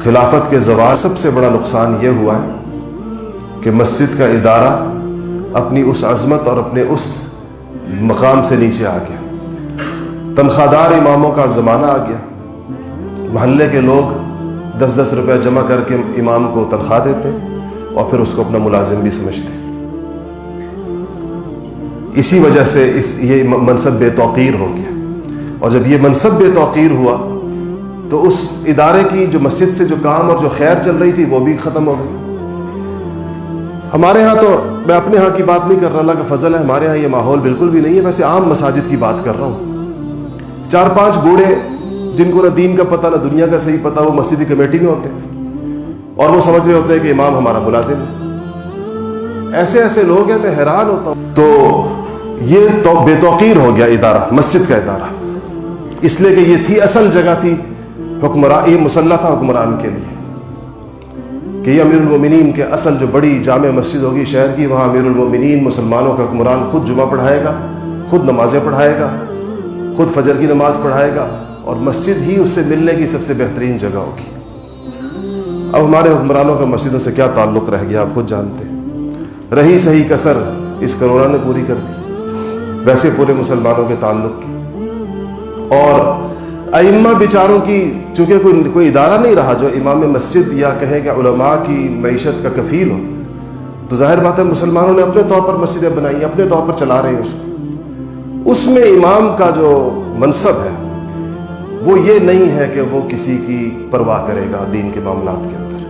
خلافت کے زوال سب سے بڑا نقصان یہ ہوا ہے کہ مسجد کا ادارہ اپنی اس عظمت اور اپنے اس مقام سے نیچے آ گیا۔ تنخواہ دار اماموں کا زمانہ آ گیا۔ محلے کے لوگ 10-10 روپے جمع کر کے امام کو تنخواہ دیتے اور پھر اس کو اپنا ملازم بھی سمجھتے۔ اسی وجہ سے یہ منصب بے توقیر ہو گیا، اور جب یہ منصب بے توقیر ہوا تو اس ادارے کی جو مسجد سے جو کام اور جو خیر چل رہی تھی وہ بھی ختم ہو گئی۔ ہمارے ہاں تو میں اپنے ہاں کی بات نہیں کر رہا، اللہ کا فضل ہے، ہمارے ہاں یہ ماحول بالکل بھی نہیں ہے، ویسے عام مساجد کی بات کر رہا ہوں۔ 4-5 بوڑھے جن کو نہ دین کا پتہ نہ دنیا کا صحیح پتہ، وہ مسجد کی کمیٹی میں ہوتے ہیں اور وہ سمجھ رہے ہوتے ہیں کہ امام ہمارا ملازم ہے۔ ایسے لوگ ہیں، میں حیران ہوتا ہوں۔ تو یہ تو بے توقیر ہو گیا ادارہ، مسجد کا ادارہ، اس لیے کہ یہ تھی اصل جگہ تھی حکمران، یہ مسلح تھا حکمران کے لیے کہ یہ امیر المومنین کے اصل جو بڑی جامع مسجد ہوگی شہر کی، وہاں امیر المومنین مسلمانوں کا حکمران خود جمعہ پڑھائے گا، خود نمازیں پڑھائے گا، خود فجر کی نماز پڑھائے گا، اور مسجد ہی اس سے ملنے کی سب سے بہترین جگہ ہوگی۔ اب ہمارے حکمرانوں کا مسجدوں سے کیا تعلق رہ گیا آپ خود جانتے ہیں۔ رہی صحیح کسر اس کرونا نے پوری کر دی، ویسے پورے مسلمانوں کے تعلق کی۔ اور ائمہ بیچاروں کی چونکہ کوئی ادارہ نہیں رہا جو امام مسجد یا کہیں کہ علماء کی معیشت کا کفیل ہو، تو ظاہر بات ہے مسلمانوں نے اپنے طور پر مسجدیں بنائی، اپنے طور پر چلا رہے ہیں اس کو۔ اس میں امام کا جو منصب ہے وہ یہ نہیں ہے کہ وہ کسی کی پرواہ کرے گا دین کے معاملات کے اندر،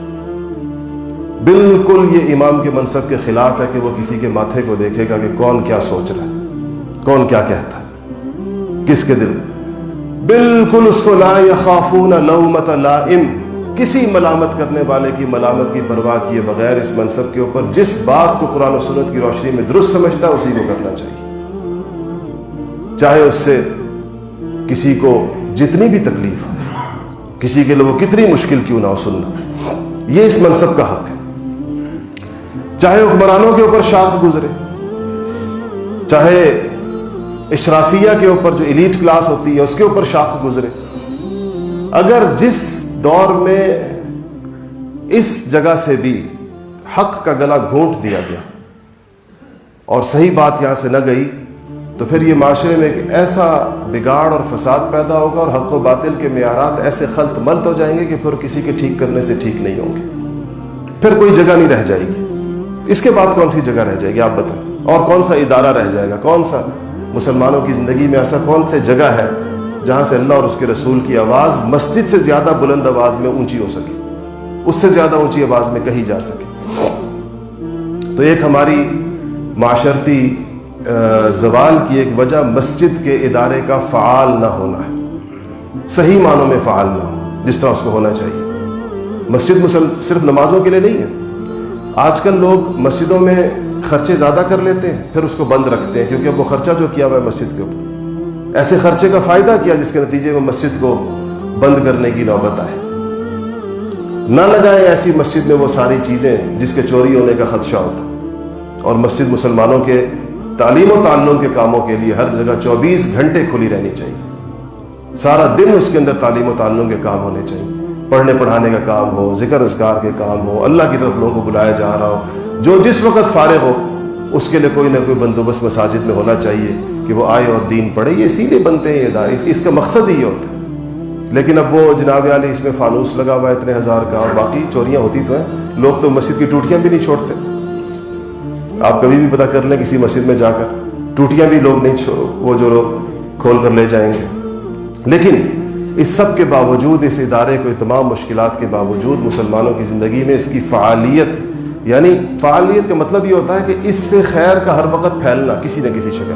بالکل یہ امام کے منصب کے خلاف ہے کہ وہ کسی کے ماتھے کو دیکھے گا کہ کون کیا سوچ رہا ہے، کون کیا کہتا ہے، کس کے دل۔ بالکل اس کو لا یخافون لومۃ لائم، کسی ملامت کرنے والے کی ملامت کی پرواہ کیے بغیر اس منصب کے اوپر جس بات کو قرآن و سنت کی روشنی میں درست سمجھتا ہے اسی کو کرنا چاہیے، چاہے اس سے کسی کو جتنی بھی تکلیف ہو، کسی کے لیے وہ کتنی مشکل کیوں نہ ہو سننا، یہ اس منصب کا حق ہے۔ چاہے حکمرانوں کے اوپر شاخ گزرے، چاہے اشرافیہ کے اوپر جو ایلیٹ کلاس ہوتی ہے اس کے اوپر شاخ گزرے، اگر جس دور میں اس جگہ سے بھی حق کا گلا گھونٹ دیا گیا اور صحیح بات یہاں سے نہ گئی تو پھر یہ معاشرے میں ایک ایسا بگاڑ اور فساد پیدا ہوگا اور حق و باطل کے معیارات ایسے خلط ملط ہو جائیں گے کہ پھر کسی کے ٹھیک کرنے سے ٹھیک نہیں ہوں گے، پھر کوئی جگہ نہیں رہ جائے گی۔ اس کے بعد کون سی جگہ رہ جائے گی آپ بتائیں، اور کون سا ادارہ رہ جائے گا، کون سا مسلمانوں کی زندگی میں ایسا کون سی جگہ ہے جہاں سے اللہ اور اس کے رسول کی آواز مسجد سے زیادہ بلند آواز میں اونچی ہو سکے، اس سے زیادہ اونچی آواز میں کہی جا سکے۔ تو ایک ہماری معاشرتی زوال کی ایک وجہ مسجد کے ادارے کا فعال نہ ہونا ہے، صحیح معنوں میں فعال نہ ہو جس طرح اس کو ہونا چاہیے۔ مسجد صرف نمازوں کے لیے نہیں ہے، آج کل لوگ مسجدوں میں خرچے زیادہ کر لیتے ہیں پھر اس کو بند رکھتے ہیں، کیونکہ اب وہ خرچہ جو کیا ہوا ہے مسجد کے اوپر، ایسے خرچے کا فائدہ کیا جس کے نتیجے میں مسجد کو بند کرنے کی نوبت آئے۔ نہ لگائیں ایسی مسجد میں وہ ساری چیزیں جس کے چوری ہونے کا خدشہ ہوتا، اور مسجد مسلمانوں کے تعلیم و تعلم کے کاموں کے لیے ہر جگہ 24 گھنٹے کھلی رہنی چاہیے، سارا دن اس کے اندر تعلیم و تعلم کے کام ہونے چاہیے، پڑھنے پڑھانے کا کام ہو، ذکر اذکار کے کام ہو، اللہ کی طرف لوگوں کو بلایا جا رہا ہو، جو جس وقت فارغ ہو اس کے لیے کوئی نہ کوئی بندوبست مساجد میں ہونا چاہیے کہ وہ آئے اور دین پڑھے۔ یہ اسی لیے بنتے ہیں یہ ادارے، اس کا مقصد ہی یہ ہوتا ہے۔ لیکن اب وہ جناب علی اس میں فانوس لگا ہوا ہے اتنے ہزار کا، اور باقی چوریاں ہوتی تو ہیں، لوگ تو مسجد کی ٹوٹیاں بھی نہیں چھوڑتے۔ آپ کبھی بھی پتہ کر لیں کسی مسجد میں جا کر، ٹوٹیاں بھی لوگ نہیں وہ جو لوگ کھول کر لے جائیں گے۔ لیکن اس سب کے باوجود، اس ادارے کو تمام مشکلات کے باوجود مسلمانوں کی زندگی میں اس کی فعالیت، یعنی فعالیت کا مطلب یہ ہوتا ہے کہ اس سے خیر کا ہر وقت پھیلنا کسی نہ کسی شکل۔